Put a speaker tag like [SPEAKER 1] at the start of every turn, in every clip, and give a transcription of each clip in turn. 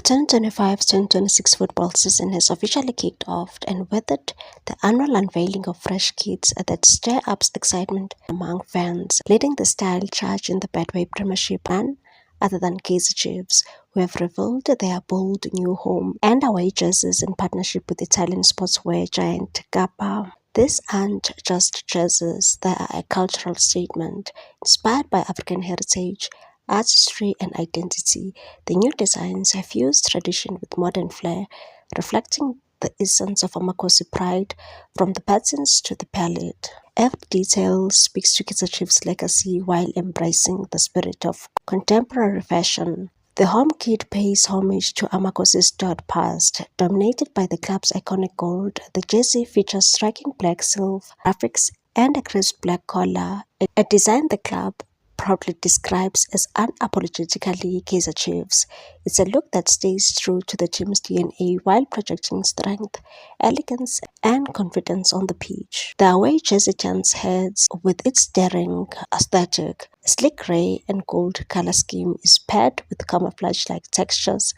[SPEAKER 1] The 2025-2026 football season has officially kicked off, and with it, the annual unveiling of fresh kits that stir up excitement among fans. Leading the style charge in the Betway Premiership, none other than Kaizer Chiefs, who have revealed their bold new home and away jerseys in partnership with Italian sportswear giant Kappa. These aren't just jerseys, they are a cultural statement inspired by African heritage, artistry, and identity. The new designs have fused tradition with modern flair, reflecting the essence of Amakosi pride from the patterns to the palette. Every detail speaks to Kaizer Chiefs' legacy while embracing the spirit of contemporary fashion. The home kit pays homage to Amakosi's storied past. Dominated by the club's iconic gold, the jersey features striking black silk graphics and a crisp black collar, a design the club proudly describes as unapologetically Kaizer Chiefs. It's a look that stays true to the team's DNA while projecting strength, elegance, and confidence on the pitch. The away jersey turns heads with its daring aesthetic. A sleek grey and gold color scheme is paired with camouflage-like textures,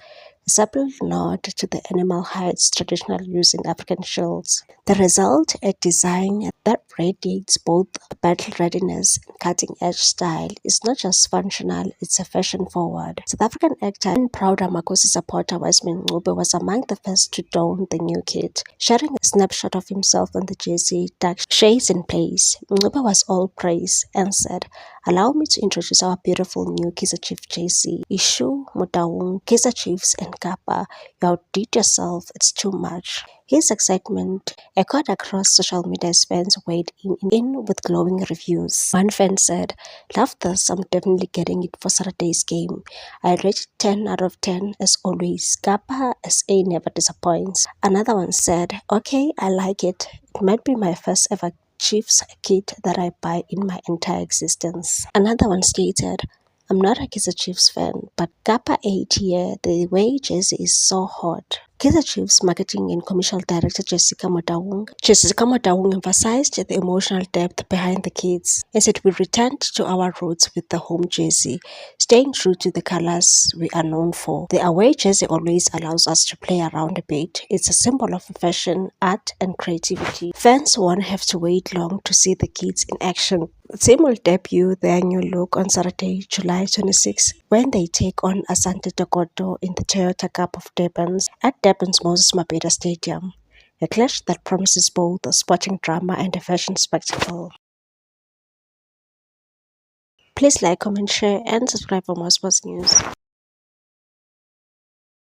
[SPEAKER 1] a subtle nod to the animal hides traditional use in African shields. The result, a design that radiates both battle readiness and cutting-edge style, is not just functional, it's a fashion-forward. South African actor and proud Amakosi supporter Wiseman Ngube was among the first to don the new kit, sharing a snapshot of himself on the jersey, dark shades in place. Ngube was all praise and said, "Allow me to introduce our beautiful new Kaizer Chiefs jersey. Ishu, Motaung, Kaizer Chiefs and Kappa. You outdid yourself, it's too much." His excitement echoed across social media as fans weighed in with glowing reviews. One fan said, "Love this, I'm definitely getting it for Saturday's game. I rate 10 out of 10 as always. Kappa SA never disappoints." Another one said, "Okay, I like it. It might be my first ever Chiefs kit that I buy in my entire existence." Another one stated, "I'm not a Kaizer Chiefs fan, but Kappa 8 here, the way jersey is so hot." Kaizer Chiefs Marketing and Commercial Director Jessica Motaung emphasized the emotional depth behind the kits and said, "We returned to our roots with the home jersey, staying true to the colors we are known for. The away jersey always allows us to play around a bit. It's a symbol of fashion, art, and creativity." Fans won't have to wait long to see the kits in action. The team will debut their new look on Saturday, July 26, when they take on Asante Tokoto in the Toyota Cup of Durban at Durban's Moses Mabhida Stadium, a clash that promises both a sporting drama and a fashion spectacle. Please like, comment, share, and subscribe for more sports news.